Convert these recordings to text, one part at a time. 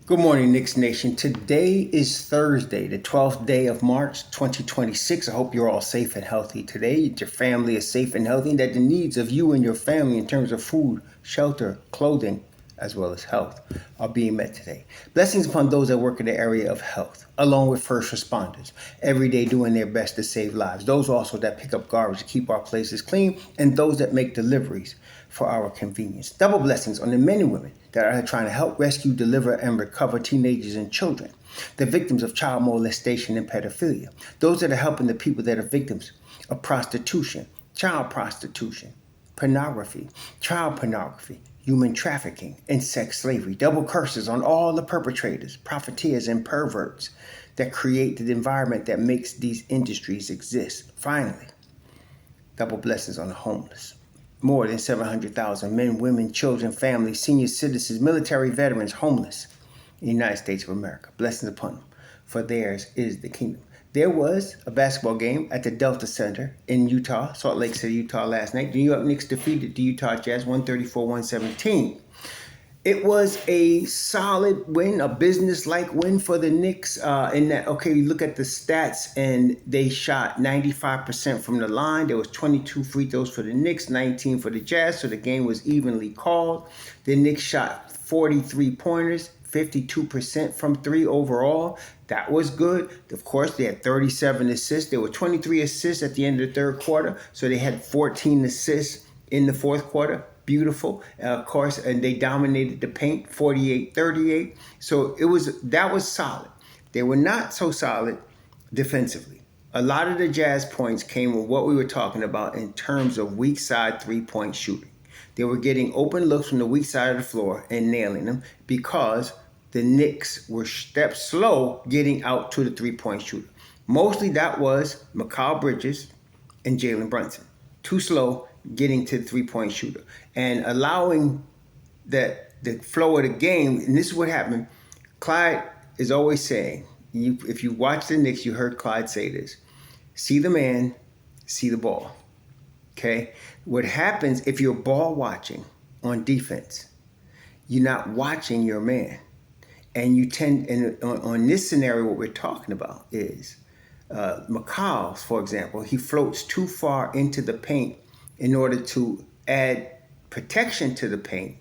Good morning, Knicks Nation. Today is Thursday, the 12th day of March, 2026. I hope you're all safe and healthy today. That your family is safe and healthy, and that the needs of you and your family in terms of food, shelter, clothing, as well as health are being met today. Blessings upon those that work in the area of health, along with first responders, every day doing their best to save lives. Those also that pick up garbage to keep our places clean, and those that make deliveries for our convenience. Double blessings on the men and women that are trying to help rescue, deliver, and recover teenagers and children, the victims of child molestation and pedophilia, those that are helping the people that are victims of prostitution, child prostitution, pornography, child pornography, human trafficking, and sex slavery. Double curses on all the perpetrators, profiteers, and perverts that create the environment that makes these industries exist. Finally, double blessings on the homeless. More than 700,000 men, women, children, families, senior citizens, military veterans, homeless in the United States of America. Blessings upon them, for theirs is the kingdom. There was a basketball game at the Delta Center in Utah, Salt Lake City, Utah last night. The New York Knicks defeated the Utah Jazz 134-117. It was a solid win, a business-like win for the Knicks in that, okay, you look at the stats, and they shot 95% from the line. There was 22 free throws for the Knicks, 19 for the Jazz, so the game was evenly called. The Knicks shot 43 pointers, 52% from three overall. That was good. Of course, they had 37 assists. There were 23 assists at the end of the third quarter, so they had 14 assists in the fourth quarter. Beautiful, of course, and they dominated the paint 48-38. So that was solid. They were not so solid defensively. A lot of the Jazz points came with what we were talking about in terms of weak side three-point shooting. They were getting open looks from the weak side of the floor and nailing them because the Knicks were steps slow getting out to the three-point shooter. Mostly that was Mikal Bridges and Jalen Brunson. Too slow getting to the three-point shooter and allowing the flow of the game. And this is what happened. Clyde is always saying, if you watch the Knicks, you heard Clyde say this: see the man, see the ball. Okay? What happens if you're ball watching on defense, you're not watching your man. And you tend, and on this scenario, what we're talking about is Mikal, for example, he floats too far into the paint in order to add protection to the paint.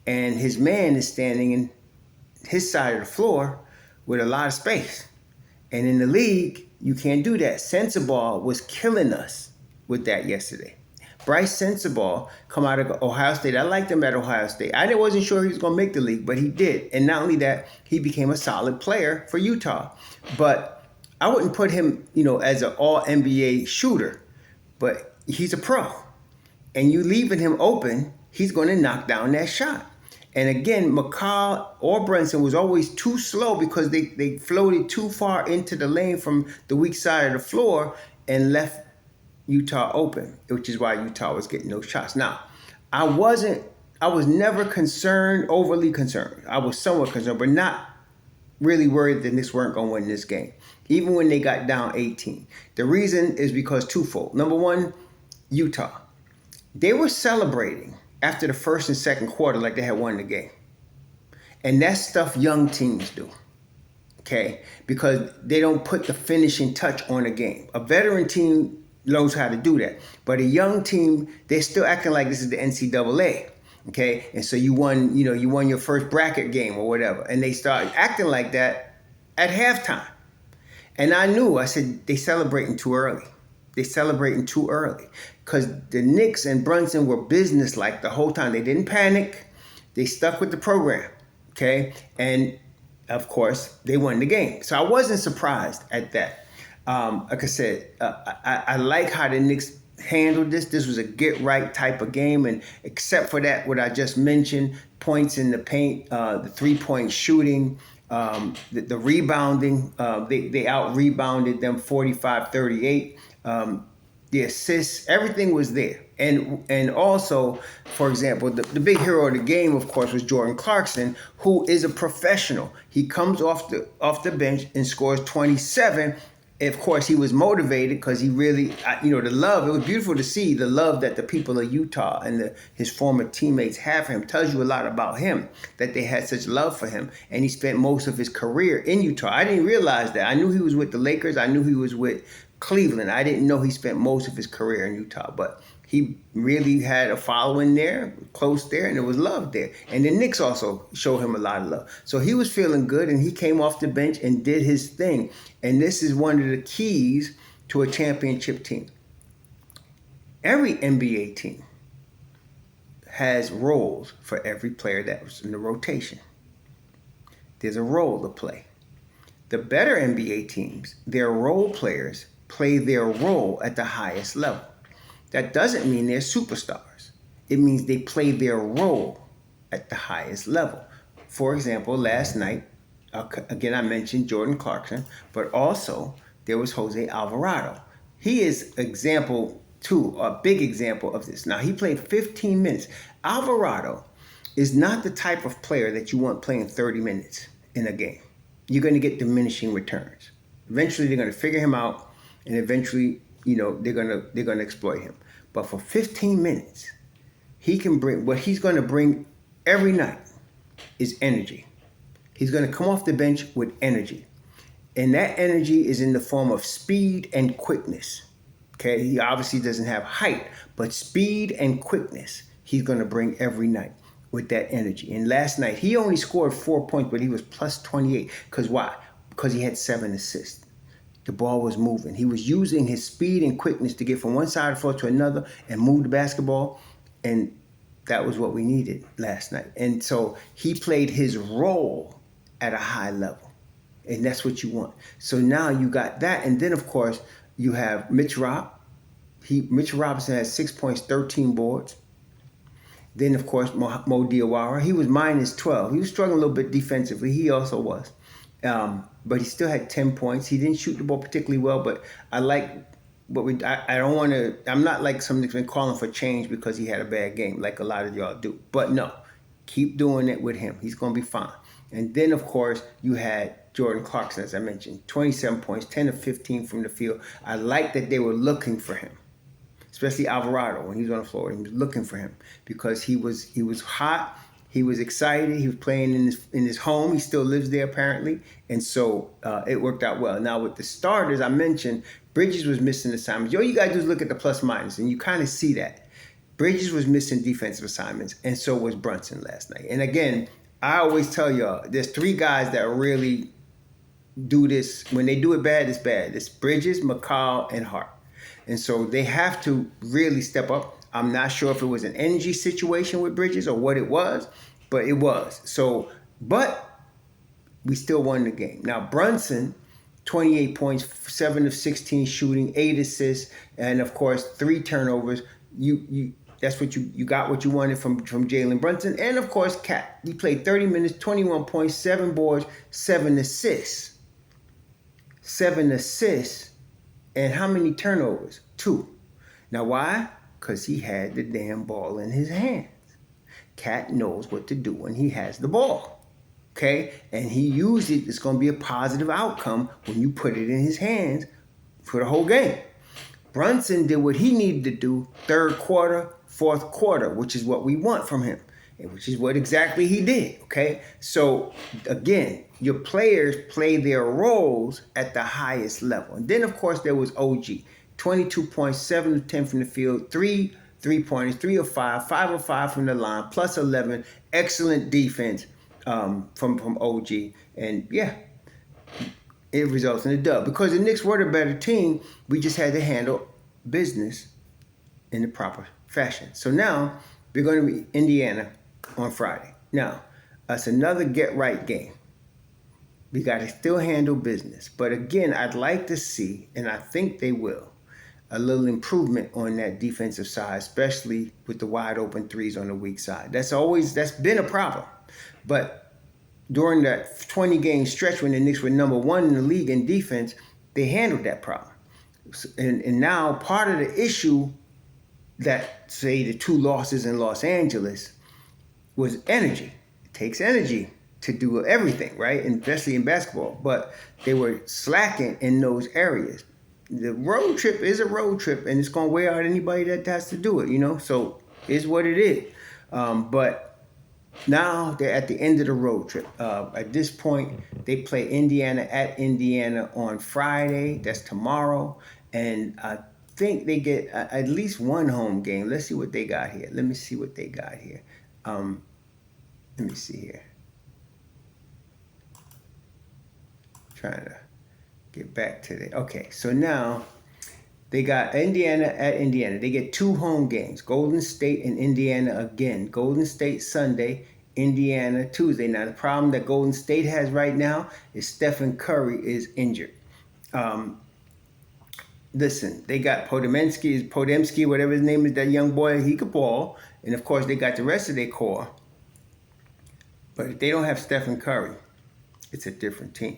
And his man is standing in his side of the floor with a lot of space. And in the league, you can't do that. Sensabaugh was killing us with that yesterday. Bryce Sensabaugh come out of Ohio State. I liked him at Ohio State. I wasn't sure he was going to make the league, but he did. And not only that, he became a solid player for Utah. But I wouldn't put him, as an all-NBA shooter. But he's a pro. And you leaving him open, he's going to knock down that shot. And again, Mikal or Brunson was always too slow because they floated too far into the lane from the weak side of the floor and left Utah open, which is why Utah was getting those shots. Now, I was never overly concerned. I was somewhat concerned, but not really worried that the Knicks weren't going to win this game, even when they got down 18. The reason is because twofold. Number one, Utah. They were celebrating after the first and second quarter like they had won the game. And that's stuff young teams do, okay? Because they don't put the finishing touch on a game. A veteran team knows how to do that. But a young team, they're still acting like this is the NCAA, okay? And so you won your first bracket game or whatever. And they start acting like that at halftime. And I said, they celebrating too early. They celebrating too early because the Knicks and Brunson were business-like the whole time. They didn't panic. They stuck with the program, okay? And, of course, they won the game. So I wasn't surprised at that. Like I said, I like how the Knicks handled this. This was a get-right type of game. And except for that, what I just mentioned, points in the paint, the three-point shooting, the rebounding, they out-rebounded them 45-38. The assists, everything was there. And also, for example, the big hero of the game, of course, was Jordan Clarkson, who is a professional. He comes off the bench and scores 27 of course, he was motivated because he really, the love. It was beautiful to see the love that the people of Utah and his former teammates have for him. Tells you a lot about him, that they had such love for him. And he spent most of his career in Utah. I didn't realize that. I knew he was with the Lakers. I knew he was with Cleveland. I didn't know he spent most of his career in Utah. But he really had a following there, close there, and there was love there. And the Knicks also showed him a lot of love. So he was feeling good, and he came off the bench and did his thing. And this is one of the keys to a championship team. Every NBA team has roles for every player that was in the rotation. There's a role to play. The better NBA teams, their role players play their role at the highest level. That doesn't mean they're superstars. It means they play their role at the highest level. For example, last night, again, I mentioned Jordan Clarkson, but also there was Jose Alvarado. He is example two, a big example of this. Now, he played 15 minutes. Alvarado is not the type of player that you want playing 30 minutes in a game. You're going to get diminishing returns. Eventually, they're going to figure him out, and eventually, they're going to exploit him. But for 15 minutes, he can bring, what he's going to bring every night is energy. He's going to come off the bench with energy. And that energy is in the form of speed and quickness. Okay, he obviously doesn't have height, but speed and quickness he's going to bring every night with that energy. And last night, he only scored 4 points, but he was plus 28. Because why? Because he had 7 assists. The ball was moving. He was using his speed and quickness to get from one side of the floor to another and move the basketball. And that was what we needed last night. And so he played his role at a high level. And that's what you want. So now you got that. And then, of course, you have Mitch Robinson had 6 points, 13 boards. Then, of course, Mo Diawara. He was minus 12. He was struggling a little bit defensively. He also was. But he still had 10 points. He didn't shoot the ball particularly well, but I like what I don't want to, I'm not like somebody that's been calling for change because he had a bad game like a lot of y'all do. But no, keep doing it with him. He's going to be fine. And then, of course, you had Jordan Clarkson, as I mentioned, 27 points, 10 of 15 from the field. I like that they were looking for him, especially Alvarado when he was on the floor. He was looking for him because he was hot. He was excited. He was playing in his home. He still lives there apparently, and so it worked out well. Now with the starters, I mentioned Bridges was missing assignments. You gotta do is look at the plus minus, and you kind of see that Bridges was missing defensive assignments, and so was Brunson last night. And again, I always tell y'all, there's 3 guys that really do this. When they do it bad, it's bad. It's Bridges, McCall, and Hart, and so they have to really step up. I'm not sure if it was an energy situation with Bridges or what it was, but it was. So, but we still won the game. Now, Brunson, 28 points, 7 of 16 shooting, 8 assists, and of course, 3 turnovers. That's what you got what you wanted from Jalen Brunson. And of course, Cat. He played 30 minutes, 21 points, 7 boards, 7 assists. 7 assists. And how many turnovers? 2. Now, why? Because he had the damn ball in his hands. Cat knows what to do when he has the ball. Okay? And he used it. It's going to be a positive outcome when you put it in his hands for the whole game. Brunson did what he needed to do third quarter, fourth quarter, which is what we want from him, which is what exactly he did. Okay? So, again, your players play their roles at the highest level. And then, of course, there was OG. 22 points, 7 of 10 from the field, 3 3-pointers, 3 of 5, 5 of 5 from the line, plus 11. Excellent defense from OG. And yeah, it results in a dub. Because the Knicks were the better team, we just had to handle business in the proper fashion. So now we're going to be Indiana on Friday. Now, that's another get-right game. We got to still handle business. But again, I'd like to see, and I think they will, a little improvement on that defensive side, especially with the wide open threes on the weak side. That's been a problem. But during that 20-game stretch when the Knicks were number 1 in the league in defense, they handled that problem. And now part of the issue that, say, the 2 losses in Los Angeles was energy. It takes energy to do everything, right? And especially in basketball. But they were slacking in those areas. The road trip is a road trip, and it's going to wear out anybody that has to do it, So it's what it is. But now they're at the end of the road trip. At this point, they play Indiana at Indiana on Friday. That's tomorrow. And I think they get at least one home game. Let's see what they got here. Let me see what they got here. Let me see here. Trying to get back to the... Okay, so now they got Indiana at Indiana. They get two home games. Golden State and Indiana again. Golden State Sunday, Indiana Tuesday. Now, the problem that Golden State has right now is Stephen Curry is injured. Listen, they got Podemski, whatever his name is, that young boy, he could ball. And, of course, they got the rest of their core. But if they don't have Stephen Curry, it's a different team.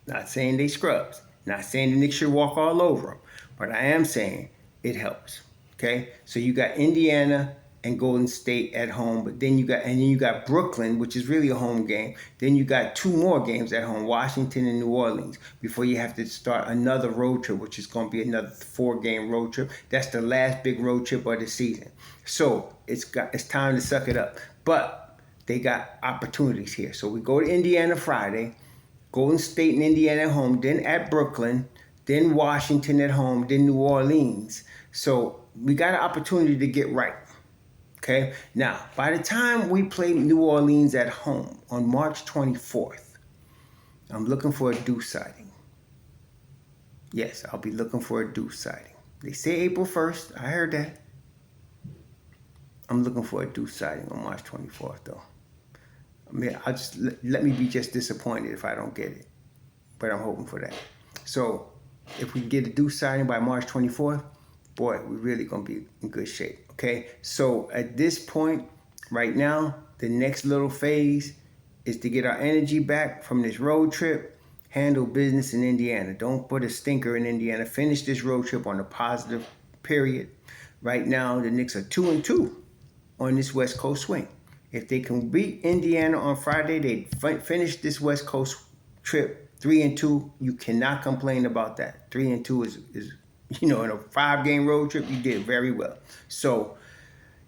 Not saying they scrubs. Not saying the Knicks should walk all over them. But I am saying it helps. Okay? So you got Indiana and Golden State at home, but then you got Brooklyn, which is really a home game. Then you got two more games at home, Washington and New Orleans, before you have to start another road trip, which is going to be another 4-game road trip. That's the last big road trip of the season. So it's time to suck it up. But they got opportunities here. So we go to Indiana Friday, Golden State and Indiana at home, then at Brooklyn, then Washington at home, then New Orleans. So we got an opportunity to get right. Okay? Now, by the time we play New Orleans at home on March 24th, I'm looking for a deuce sighting. Yes, I'll be looking for a deuce sighting. They say April 1st. I heard that. I'm looking for a deuce sighting on March 24th, though. I mean, I'll just let me be just disappointed if I don't get it. But I'm hoping for that. So, if we get a deuce sighting by March 24th, boy, we're really going to be in good shape. Okay? So, at this point, right now, the next little phase is to get our energy back from this road trip, handle business in Indiana. Don't put a stinker in Indiana. Finish this road trip on a positive period. Right now, the Knicks are 2-2 on this West Coast swing. If they can beat Indiana on Friday, they finish this West Coast trip 3-2. You cannot complain about that. 3-2 is in a 5-game road trip, you did very well. So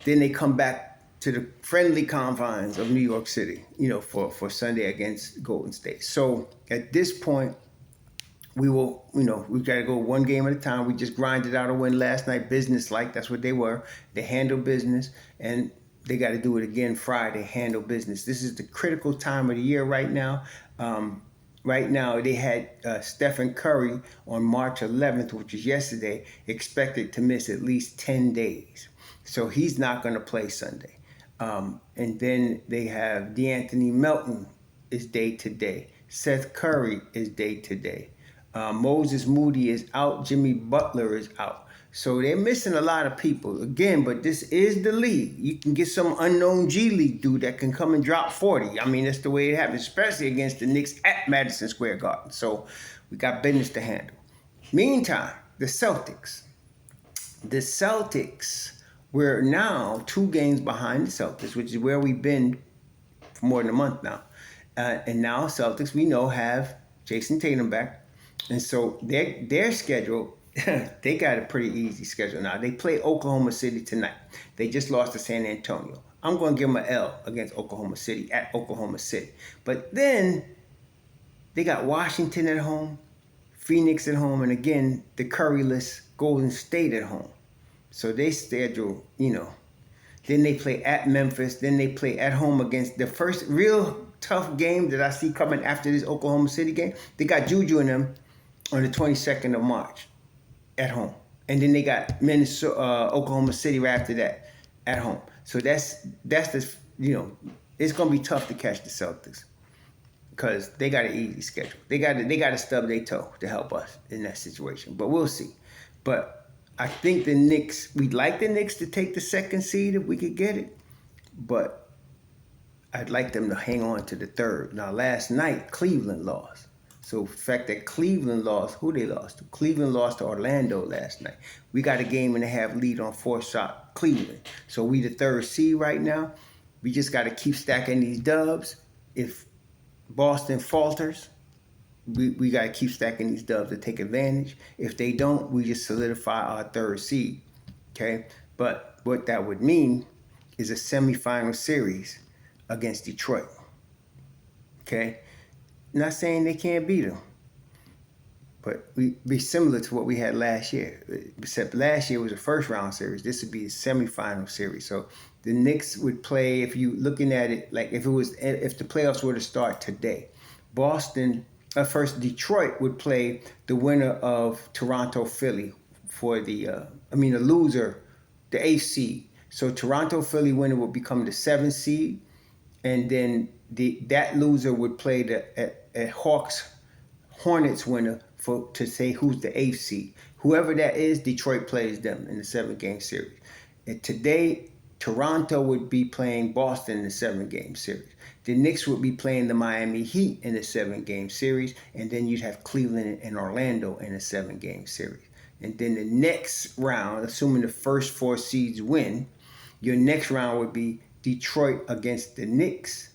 then they come back to the friendly confines of New York City, for Sunday against Golden State. So at this point, we will, we got to go one game at a time. We just grinded out a win last night, business-like. That's what they were. They handle business, and they got to do it again Friday, handle business. This is the critical time of the year right now. Right now, they had Stephen Curry on March 11th, which is yesterday, expected to miss at least 10 days. So he's not going to play Sunday. And then they have DeAnthony Melton is day-to-day. Seth Curry is day-to-day. Moses Moody is out. Jimmy Butler is out. So they're missing a lot of people. Again, but this is the league. You can get some unknown G League dude that can come and drop 40. I mean, that's the way it happens, especially against the Knicks at Madison Square Garden. So we got business to handle. Meantime, the Celtics. The Celtics, we're now 2 games behind the Celtics, which is where we've been for more than a month now. And now Celtics, we know, have Jason Tatum back. And so their schedule... they got a pretty easy schedule now. They play Oklahoma City tonight. They just lost to San Antonio. I'm going to give them an L against Oklahoma City at Oklahoma City. But then they got Washington at home, Phoenix at home, and again, the Curryless Golden State at home. So they schedule, Then they play at Memphis. Then they play at home against the first real tough game that I see coming after this Oklahoma City game. They got Juju in them on the 22nd of March. At home. And then they got Oklahoma City right after that at home. So that's the, it's going to be tough to catch the Celtics because they got an easy schedule. They got to stub their toe to help us in that situation. But we'll see. But I think the Knicks, we'd like the Knicks to take the second seed if we could get it. But I'd like them to hang on to the third. Now, last night, Cleveland lost. So the fact that Cleveland lost, who they lost to? Cleveland lost to Orlando last night. We got a game and a half lead on 4-shot Cleveland. So we the third seed right now. We just got to keep stacking these dubs If Boston falters, we got to keep stacking these dubs to take advantage. If they don't, we just solidify our third seed. Okay, but what that would mean is a semifinal series against Detroit. Okay, not saying they can't beat them, but we be similar to what we had last year. Except last year was a first round series. This would be a semifinal series. So the Knicks would play, if you looking at it like if the playoffs were to start today, Boston first Detroit would play the winner of Toronto Philly for the loser, the eighth seed. So Toronto Philly winner would become the seventh seed, and then that loser would play the Hawks Hornets winner to say who's the eighth seed. Whoever that is, Detroit plays them in the 7-game series. And today, Toronto would be playing Boston in the 7-game series. The Knicks would be playing the Miami Heat in the 7-game series, and then you'd have Cleveland and Orlando in a 7-game series. And then the next round, assuming the first 4 seeds win, your next round would be Detroit against the Knicks,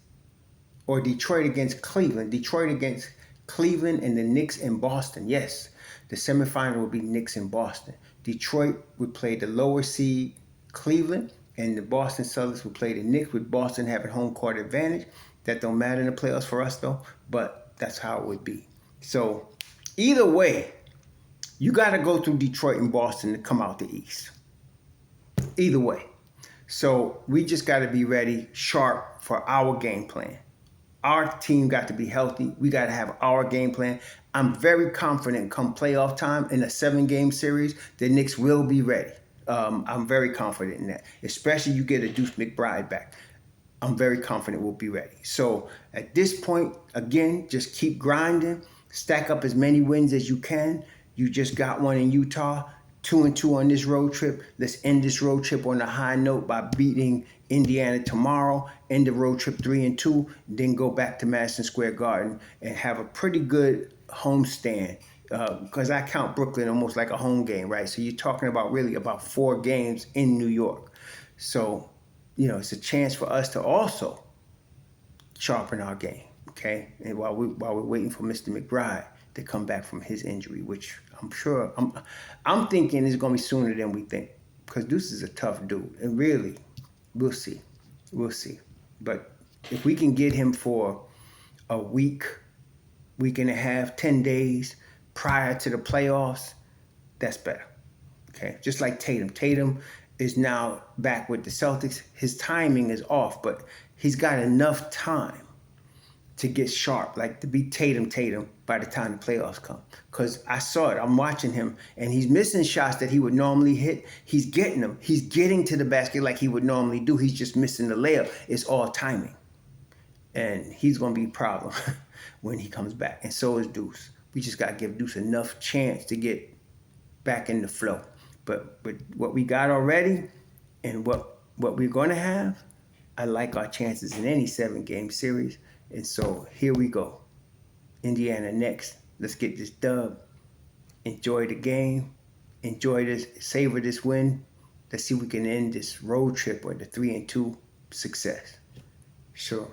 or Detroit against Cleveland. Detroit against Cleveland and the Knicks in Boston. Yes, the semifinal would be Knicks in Boston. Detroit would play the lower seed Cleveland, and the Boston Celtics would play the Knicks, with Boston having home court advantage. That don't matter in the playoffs for us though, but that's how it would be. So either way, you got to go through Detroit and Boston to come out the East. Either way. So we just got to be ready, sharp for our game plan. Our team got to be healthy. We got to have our game plan. I'm very confident come playoff time in a 7-game series, the Knicks will be ready. I'm very confident in that, especially you get a Deuce McBride back. I'm very confident we'll be ready. So at this point, again, just keep grinding. Stack up as many wins as you can. You just got one in Utah. 2-2 on this road trip. Let's end this road trip on a high note by beating Indiana tomorrow. End the road trip 3-2. Then go back to Madison Square Garden and have a pretty good homestand. Because I count Brooklyn almost like a home game, right? So you're talking about really about 4 games in New York. So, it's a chance for us to also sharpen our game, okay? And while we're waiting for Mr. McBride to come back from his injury, which I'm thinking is going to be sooner than we think, because Deuce is a tough dude, and really, we'll see. But if we can get him for a week and a half, 10 days prior to the playoffs, that's better. Okay, just like Tatum. Tatum is now back with the Celtics. His timing is off, but he's got enough time to get sharp, like to be Tatum by the time the playoffs come. Because I saw it. I'm watching him, and he's missing shots that he would normally hit. He's getting them. He's getting to the basket like he would normally do. He's just missing the layup. It's all timing. And he's going to be a problem when he comes back. And so is Deuce. We just got to give Deuce enough chance to get back in the flow. But with what we got already and what we're going to have, I like our chances in any 7-game series. And so here we go. Indiana next. Let's get this dub. Enjoy the game. Enjoy this. Savor this win. Let's see if we can end this road trip or the 3-2 success. Sure.